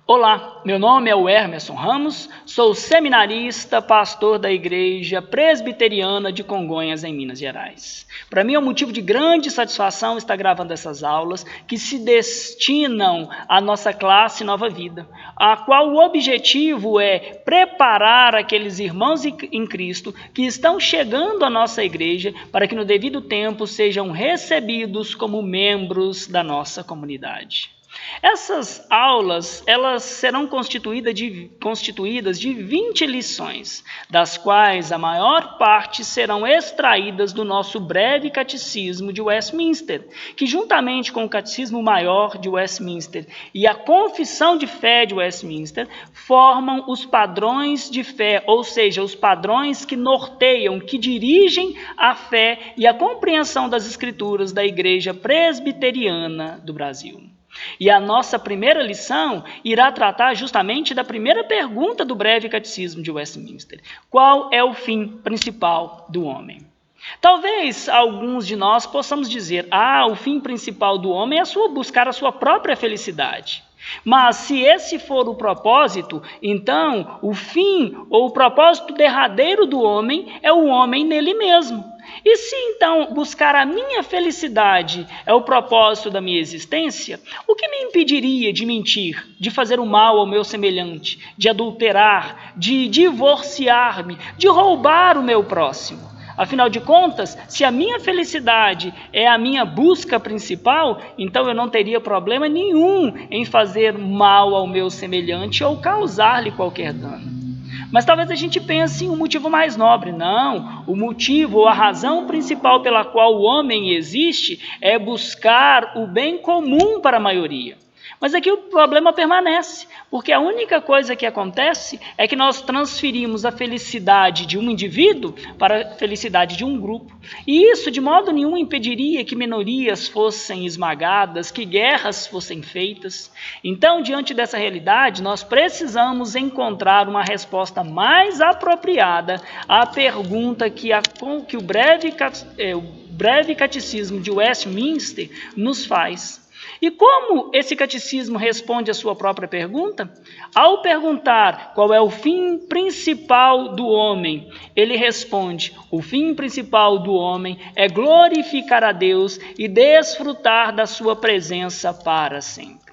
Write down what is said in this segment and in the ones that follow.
Olá, meu nome é Emerson Ramos, sou seminarista, pastor da Igreja Presbiteriana de Congonhas, em Minas Gerais. Para mim é um motivo de grande satisfação estar gravando essas aulas que se destinam à nossa classe Nova Vida, a qual o objetivo é preparar aqueles irmãos em Cristo que estão chegando à nossa igreja para que no devido tempo sejam recebidos como membros da nossa comunidade. Essas aulas, elas serão constituídas de 20 lições, das quais a maior parte serão extraídas do nosso breve catecismo de Westminster, que juntamente com o catecismo maior de Westminster e a confissão de fé de Westminster, formam os padrões de fé, ou seja, os padrões que norteiam, que dirigem a fé e a compreensão das Escrituras da Igreja Presbiteriana do Brasil. E a nossa primeira lição irá tratar justamente da primeira pergunta do breve catecismo de Westminster: qual é o fim principal do homem? Talvez alguns de nós possamos dizer: o fim principal do homem é buscar a sua própria felicidade. Mas se esse for o propósito, então o fim ou o propósito derradeiro do homem é o homem nele mesmo. E se então buscar a minha felicidade é o propósito da minha existência, o que me impediria de mentir, de fazer o mal ao meu semelhante, de adulterar, de divorciar-me, de roubar o meu próximo? Afinal de contas, se a minha felicidade é a minha busca principal, então eu não teria problema nenhum em fazer mal ao meu semelhante ou causar-lhe qualquer dano. Mas talvez a gente pense em um motivo mais nobre. Não, o motivo ou a razão principal pela qual o homem existe é buscar o bem comum para a maioria. Mas aqui o problema permanece, porque a única coisa que acontece é que nós transferimos a felicidade de um indivíduo para a felicidade de um grupo. E isso de modo nenhum impediria que minorias fossem esmagadas, que guerras fossem feitas. Então, diante dessa realidade, nós precisamos encontrar uma resposta mais apropriada à pergunta que o breve catecismo de Westminster nos faz. E como esse catecismo responde à sua própria pergunta? Ao perguntar qual é o fim principal do homem, ele responde: o fim principal do homem é glorificar a Deus e desfrutar da sua presença para sempre.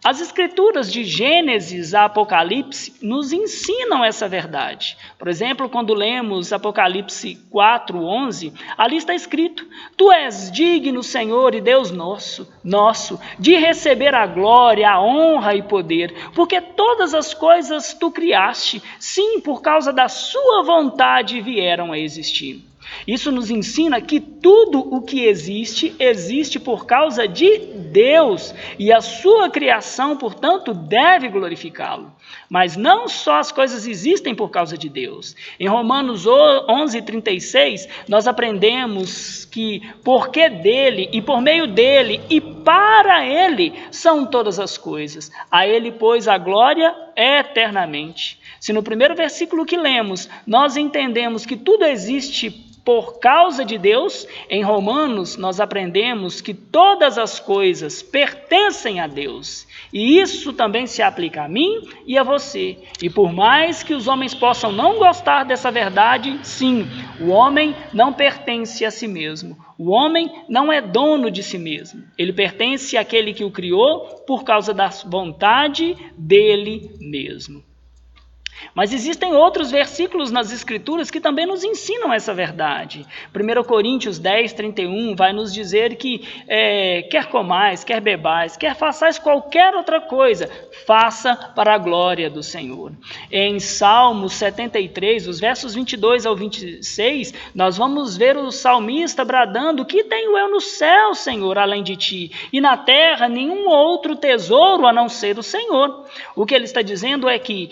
As escrituras de Gênesis a Apocalipse nos ensinam essa verdade. Por exemplo, quando lemos Apocalipse 4:11, ali está escrito: Tu és digno, Senhor e Deus nosso, de receber a glória, a honra e poder, porque todas as coisas tu criaste, sim, por causa da sua vontade vieram a existir. Isso nos ensina que tudo o que existe, existe por causa de Deus, e a sua criação, portanto, deve glorificá-lo. Mas não só as coisas existem por causa de Deus. Em Romanos 11:36, nós aprendemos que porque dele, e por meio dele, e para ele, são todas as coisas. A ele, pois, a glória eternamente. Se no primeiro versículo que lemos, nós entendemos que tudo existe por causa de Deus, em Romanos nós aprendemos que todas as coisas pertencem a Deus. E isso também se aplica a mim e a você. E por mais que os homens possam não gostar dessa verdade, sim, o homem não pertence a si mesmo. O homem não é dono de si mesmo. Ele pertence àquele que o criou por causa da vontade dele mesmo. Mas existem outros versículos nas Escrituras que também nos ensinam essa verdade. 1 Coríntios 10:31 vai nos dizer que quer comais, quer bebais, quer façais qualquer outra coisa, faça para a glória do Senhor. Em Salmos 73, os versos 22 ao 26, nós vamos ver o salmista bradando: que tenho eu no céu, Senhor, além de ti, e na terra nenhum outro tesouro a não ser o Senhor. O que ele está dizendo é que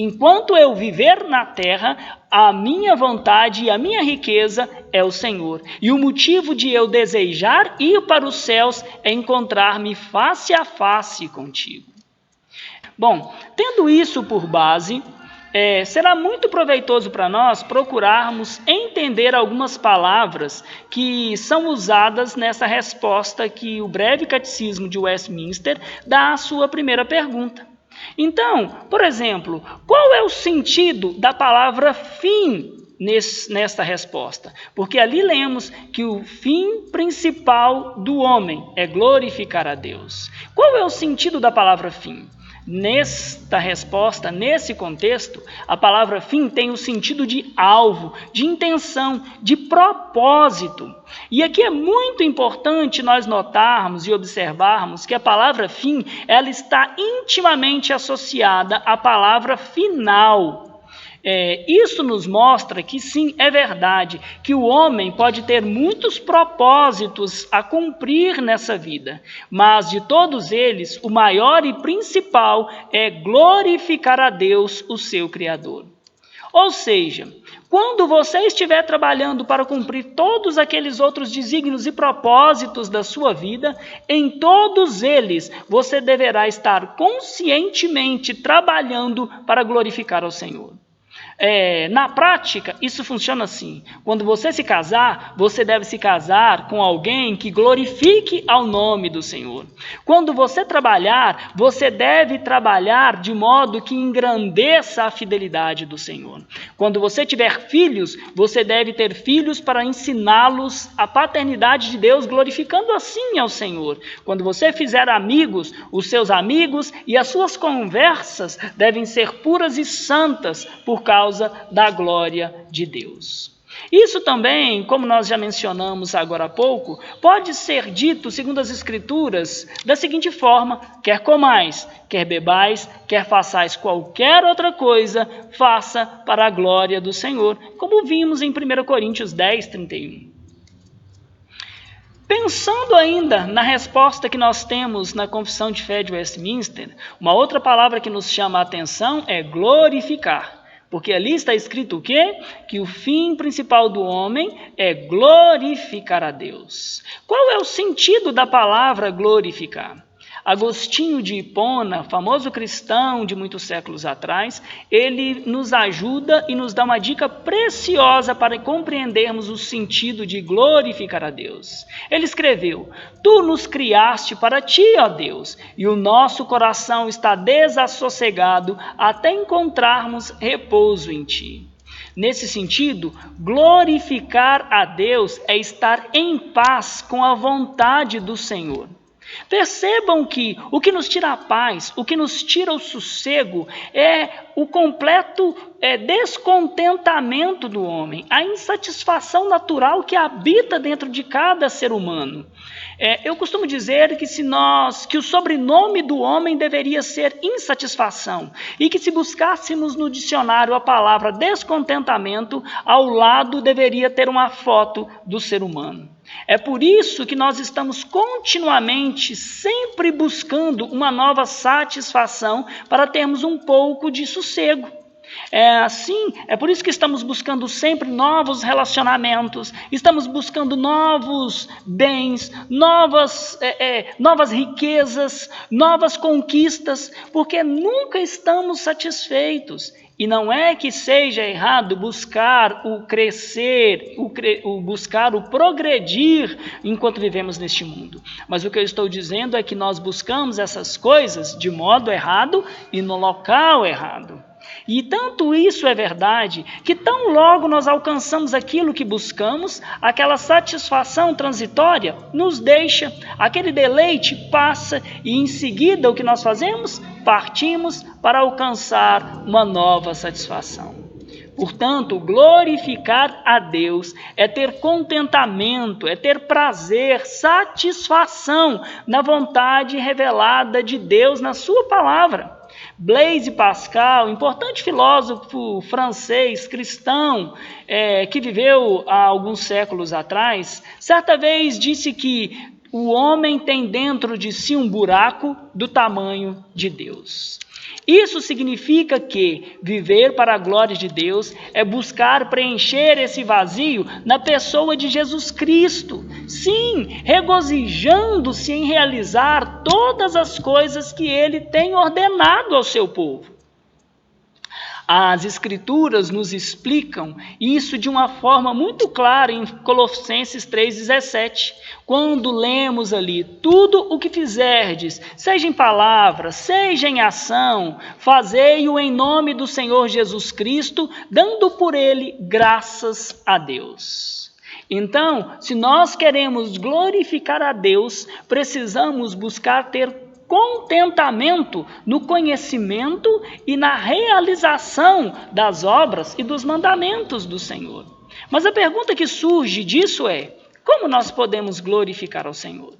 enquanto eu viver na terra, a minha vontade e a minha riqueza é o Senhor. E o motivo de eu desejar ir para os céus é encontrar-me face a face contigo. Bom, tendo isso por base, será muito proveitoso para nós procurarmos entender algumas palavras que são usadas nessa resposta que o breve catecismo de Westminster dá à sua primeira pergunta. Então, por exemplo, qual é o sentido da palavra fim nesta resposta? Porque ali lemos que o fim principal do homem é glorificar a Deus. Qual é o sentido da palavra fim? Nesta resposta, nesse contexto, a palavra fim tem o sentido de alvo, de intenção, de propósito. E aqui é muito importante nós notarmos e observarmos que a palavra fim, ela está intimamente associada à palavra final. Isso nos mostra que sim, é verdade, que o homem pode ter muitos propósitos a cumprir nessa vida, mas de todos eles, o maior e principal é glorificar a Deus, o seu Criador. Ou seja, quando você estiver trabalhando para cumprir todos aqueles outros desígnios e propósitos da sua vida, em todos eles você deverá estar conscientemente trabalhando para glorificar ao Senhor. Na prática, isso funciona assim. Quando você se casar, você deve se casar com alguém que glorifique ao nome do Senhor. Quando você trabalhar, você deve trabalhar de modo que engrandeça a fidelidade do Senhor. Quando você tiver filhos, você deve ter filhos para ensiná-los a paternidade de Deus, glorificando assim ao Senhor. Quando você fizer amigos, os seus amigos e as suas conversas devem ser puras e santas por causa da glória de Deus. Isso também, como nós já mencionamos agora há pouco, pode ser dito, segundo as Escrituras, da seguinte forma: quer comais, quer bebais, quer façais qualquer outra coisa, faça para a glória do Senhor, como vimos em 1 Coríntios 10, 31. Pensando ainda na resposta que nós temos na Confissão de Fé de Westminster, uma outra palavra que nos chama a atenção é glorificar. Porque ali está escrito o quê? Que o fim principal do homem é glorificar a Deus. Qual é o sentido da palavra glorificar? Agostinho de Hipona, famoso cristão de muitos séculos atrás, ele nos ajuda e nos dá uma dica preciosa para compreendermos o sentido de glorificar a Deus. Ele escreveu: Tu nos criaste para ti, ó Deus, e o nosso coração está desassossegado até encontrarmos repouso em ti. Nesse sentido, glorificar a Deus é estar em paz com a vontade do Senhor. Percebam que o que nos tira a paz, o que nos tira o sossego é o completo descontentamento do homem, a insatisfação natural que habita dentro de cada ser humano. Eu costumo dizer que o sobrenome do homem deveria ser insatisfação e que se buscássemos no dicionário a palavra descontentamento, ao lado deveria ter uma foto do ser humano. É por isso que nós estamos continuamente, sempre buscando uma nova satisfação para termos um pouco de sossego. É por isso que estamos buscando sempre novos relacionamentos, estamos buscando novos bens, novas riquezas, novas conquistas, porque nunca estamos satisfeitos. E não é que seja errado buscar o crescer, buscar o progredir enquanto vivemos neste mundo. Mas o que eu estou dizendo é que nós buscamos essas coisas de modo errado e no local errado. E tanto isso é verdade, que tão logo nós alcançamos aquilo que buscamos, aquela satisfação transitória nos deixa, aquele deleite passa e em seguida o que nós fazemos? Partimos para alcançar uma nova satisfação. Portanto, glorificar a Deus é ter contentamento, é ter prazer, satisfação na vontade revelada de Deus na sua palavra. Blaise Pascal, importante filósofo francês, cristão, que viveu há alguns séculos atrás, certa vez disse que o homem tem dentro de si um buraco do tamanho de Deus. Isso significa que viver para a glória de Deus é buscar preencher esse vazio na pessoa de Jesus Cristo. Sim, regozijando-se em realizar todas as coisas que Ele tem ordenado ao seu povo. As Escrituras nos explicam isso de uma forma muito clara em Colossenses 3,17, quando lemos ali: tudo o que fizerdes, seja em palavra, seja em ação, fazei-o em nome do Senhor Jesus Cristo, dando por ele graças a Deus. Então, se nós queremos glorificar a Deus, precisamos buscar ter contentamento no conhecimento e na realização das obras e dos mandamentos do Senhor. Mas a pergunta que surge disso é: como nós podemos glorificar ao Senhor?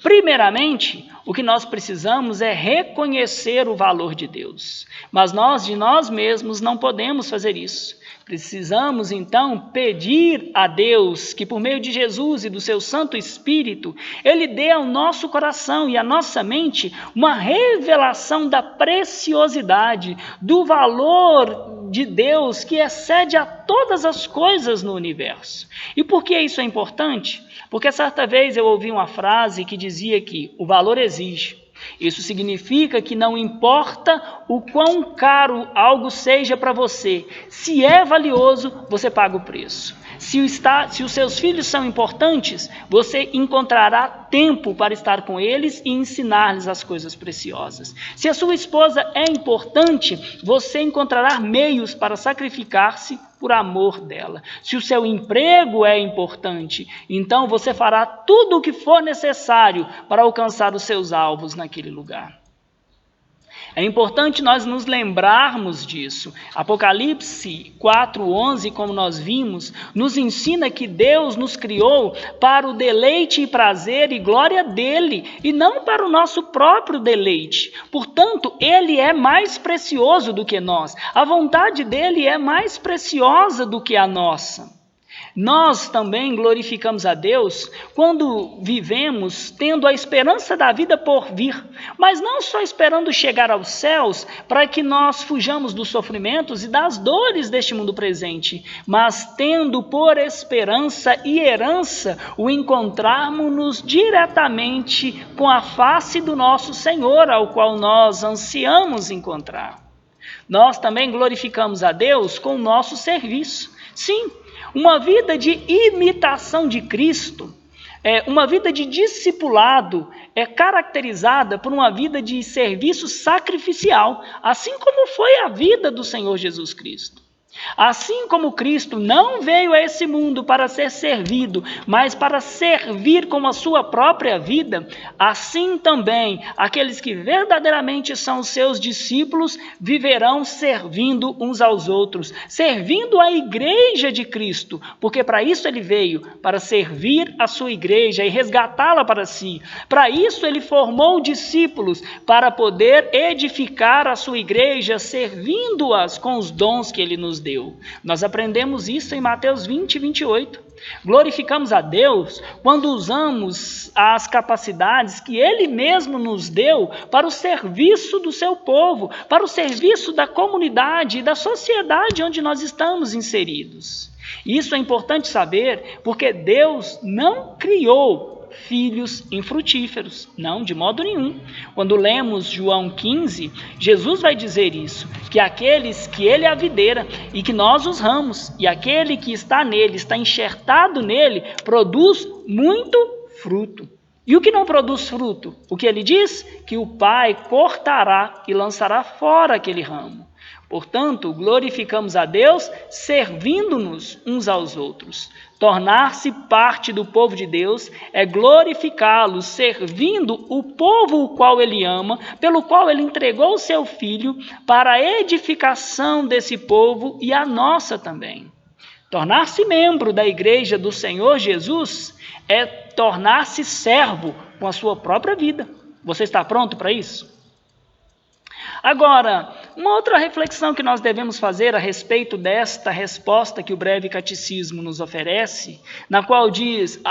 Primeiramente, o que nós precisamos é reconhecer o valor de Deus. Mas nós, de nós mesmos, não podemos fazer isso. Precisamos, então, pedir a Deus que, por meio de Jesus e do seu Santo Espírito, Ele dê ao nosso coração e à nossa mente uma revelação da preciosidade, do valor de Deus que excede a todas as coisas no universo. E por que isso é importante? Porque certa vez eu ouvi uma frase que dizia que o valor exige. Isso significa que não importa o quão caro algo seja para você, se é valioso, você paga o preço. Se os seus filhos são importantes, você encontrará tempo para estar com eles e ensinar-lhes as coisas preciosas. Se a sua esposa é importante, você encontrará meios para sacrificar-se por amor dela. Se o seu emprego é importante, então você fará tudo o que for necessário para alcançar os seus alvos naquele lugar. É importante nós nos lembrarmos disso. Apocalipse 4:11, como nós vimos, nos ensina que Deus nos criou para o deleite e prazer e glória dele, e não para o nosso próprio deleite. Portanto, ele é mais precioso do que nós. A vontade dele é mais preciosa do que a nossa. Nós também glorificamos a Deus quando vivemos tendo a esperança da vida por vir, mas não só esperando chegar aos céus para que nós fujamos dos sofrimentos e das dores deste mundo presente, mas tendo por esperança e herança o encontrarmos-nos diretamente com a face do nosso Senhor, ao qual nós ansiamos encontrar. Nós também glorificamos a Deus com o nosso serviço. Sim, uma vida de imitação de Cristo, uma vida de discipulado é caracterizada por uma vida de serviço sacrificial, assim como foi a vida do Senhor Jesus Cristo. Assim como Cristo não veio a esse mundo para ser servido, mas para servir com a sua própria vida, assim também aqueles que verdadeiramente são seus discípulos viverão servindo uns aos outros, servindo a igreja de Cristo, porque para isso ele veio, para servir a sua igreja e resgatá-la para si. Para isso ele formou discípulos, para poder edificar a sua igreja, servindo-as com os dons que ele nos deu. Nós aprendemos isso em Mateus 20:28. Glorificamos a Deus quando usamos as capacidades que Ele mesmo nos deu para o serviço do seu povo, para o serviço da comunidade e da sociedade onde nós estamos inseridos. Isso é importante saber, porque Deus não criou filhos infrutíferos, não, de modo nenhum. Quando lemos João 15, Jesus vai dizer isso, que aqueles que ele é a videira e que nós os ramos, e aquele que está nele, está enxertado nele, produz muito fruto. E o que não produz fruto? O que ele diz? Que o Pai cortará e lançará fora aquele ramo. Portanto, glorificamos a Deus servindo-nos uns aos outros. Tornar-se parte do povo de Deus é glorificá-lo, servindo o povo o qual ele ama, pelo qual ele entregou o seu Filho para a edificação desse povo e a nossa também. Tornar-se membro da igreja do Senhor Jesus é tornar-se servo com a sua própria vida. Você está pronto para isso? Agora, uma outra reflexão que nós devemos fazer a respeito desta resposta que o breve catecismo nos oferece, a qual diz,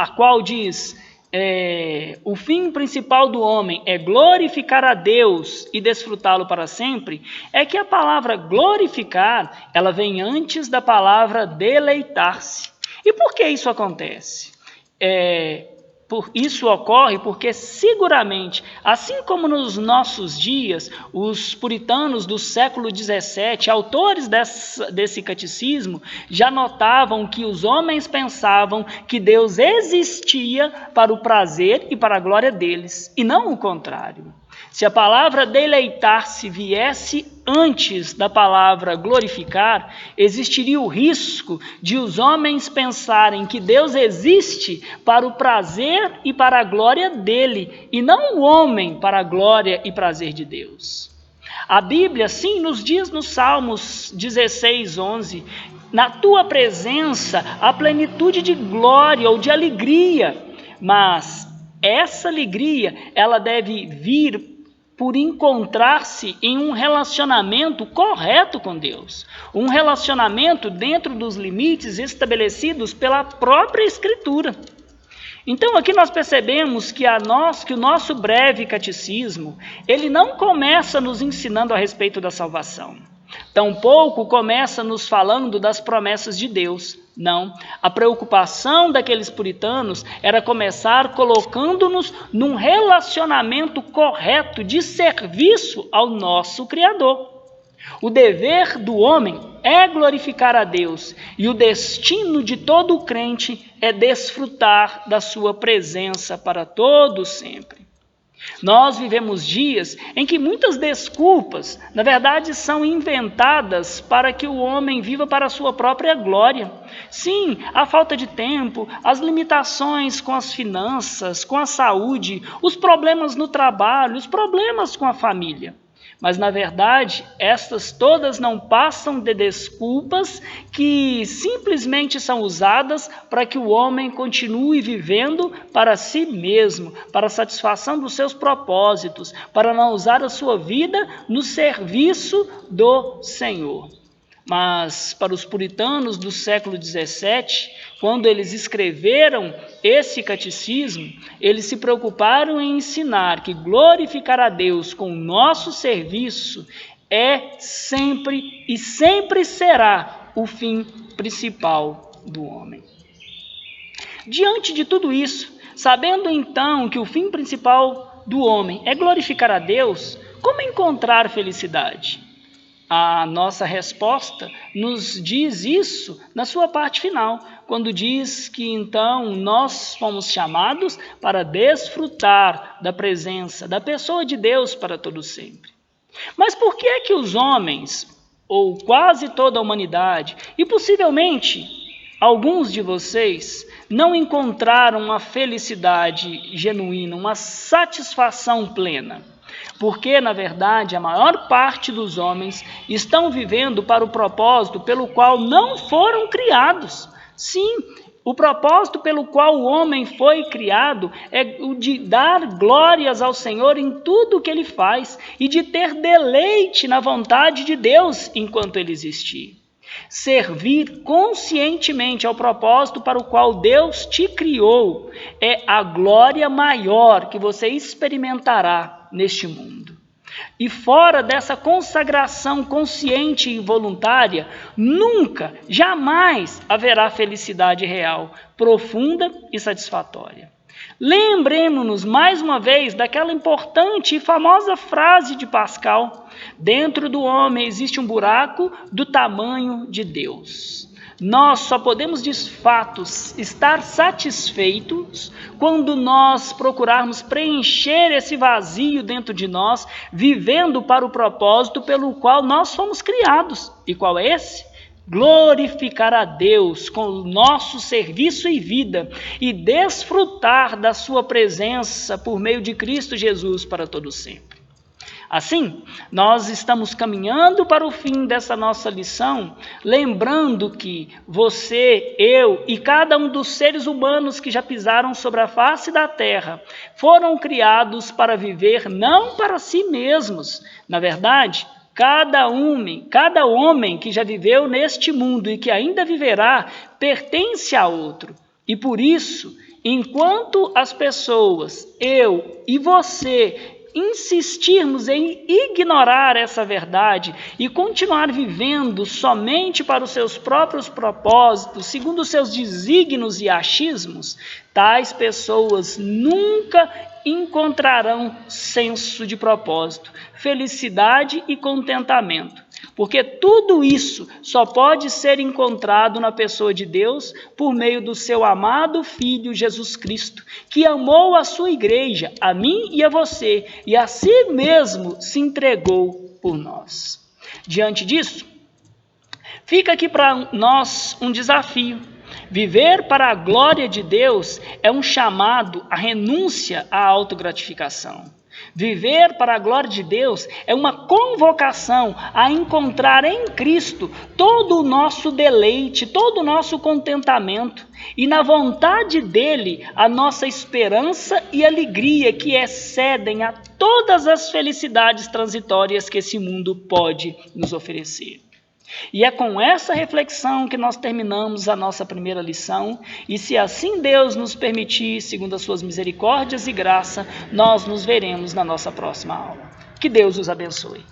o fim principal do homem é glorificar a Deus e desfrutá-lo para sempre, é que a palavra glorificar, ela vem antes da palavra deleitar-se. E por que isso acontece? Isso ocorre porque seguramente, assim como nos nossos dias, os puritanos do século XVII, autores desse catecismo, já notavam que os homens pensavam que Deus existia para o prazer e para a glória deles, e não o contrário. Se a palavra deleitar-se viesse antes da palavra glorificar, existiria o risco de os homens pensarem que Deus existe para o prazer e para a glória dele, e não o homem para a glória e prazer de Deus. A Bíblia, sim, nos diz nos Salmos 16:11, na tua presença há plenitude de glória ou de alegria, mas essa alegria, ela deve vir por encontrar-se em um relacionamento correto com Deus. Um relacionamento dentro dos limites estabelecidos pela própria Escritura. Então aqui nós percebemos que o nosso breve catecismo, ele não começa nos ensinando a respeito da salvação. Tampouco começa nos falando das promessas de Deus. Não, a preocupação daqueles puritanos era começar colocando-nos num relacionamento correto de serviço ao nosso Criador. O dever do homem é glorificar a Deus, e o destino de todo crente é desfrutar da sua presença para todo sempre. Nós vivemos dias em que muitas desculpas, na verdade, são inventadas para que o homem viva para a sua própria glória. Sim, a falta de tempo, as limitações com as finanças, com a saúde, os problemas no trabalho, os problemas com a família. Mas, na verdade, estas todas não passam de desculpas que simplesmente são usadas para que o homem continue vivendo para si mesmo, para a satisfação dos seus propósitos, para não usar a sua vida no serviço do Senhor. Mas para os puritanos do século XVII, quando eles escreveram esse catecismo, eles se preocuparam em ensinar que glorificar a Deus com o nosso serviço é sempre e sempre será o fim principal do homem. Diante de tudo isso, sabendo então que o fim principal do homem é glorificar a Deus, como encontrar felicidade? A nossa resposta nos diz isso na sua parte final, quando diz que então nós fomos chamados para desfrutar da presença, da pessoa de Deus para todo sempre. Mas por que é que os homens, ou quase toda a humanidade, e possivelmente alguns de vocês, não encontraram uma felicidade genuína, uma satisfação plena? Porque, na verdade, a maior parte dos homens estão vivendo para o propósito pelo qual não foram criados. Sim, o propósito pelo qual o homem foi criado é o de dar glórias ao Senhor em tudo o que ele faz e de ter deleite na vontade de Deus enquanto ele existir. Servir conscientemente ao propósito para o qual Deus te criou é a glória maior que você experimentará neste mundo. E fora dessa consagração consciente e voluntária, nunca, jamais haverá felicidade real, profunda e satisfatória. Lembremos-nos mais uma vez daquela importante e famosa frase de Pascal: dentro do homem existe um buraco do tamanho de Deus. Nós só podemos, de fato, estar satisfeitos quando nós procurarmos preencher esse vazio dentro de nós, vivendo para o propósito pelo qual nós fomos criados. E qual é esse? Glorificar a Deus com o nosso serviço e vida e desfrutar da sua presença por meio de Cristo Jesus para todo sempre. Assim, nós estamos caminhando para o fim dessa nossa lição, lembrando que você, eu e cada um dos seres humanos que já pisaram sobre a face da terra foram criados para viver não para si mesmos. Na verdade, cada homem que já viveu neste mundo e que ainda viverá pertence a outro. E por isso, enquanto as pessoas, eu e você, insistirmos em ignorar essa verdade e continuar vivendo somente para os seus próprios propósitos, segundo os seus desígnios e achismos, tais pessoas nunca encontrarão senso de propósito, felicidade e contentamento, porque tudo isso só pode ser encontrado na pessoa de Deus por meio do seu amado Filho Jesus Cristo, que amou a sua igreja, a mim e a você, e a si mesmo se entregou por nós. Diante disso, fica aqui para nós um desafio. Viver para a glória de Deus é um chamado à renúncia à autogratificação. Viver para a glória de Deus é uma convocação a encontrar em Cristo todo o nosso deleite, todo o nosso contentamento, e na vontade dele a nossa esperança e alegria que excedem a todas as felicidades transitórias que esse mundo pode nos oferecer. E é com essa reflexão que nós terminamos a nossa primeira lição, e se assim Deus nos permitir, segundo as suas misericórdias e graça, nós nos veremos na nossa próxima aula. Que Deus os abençoe.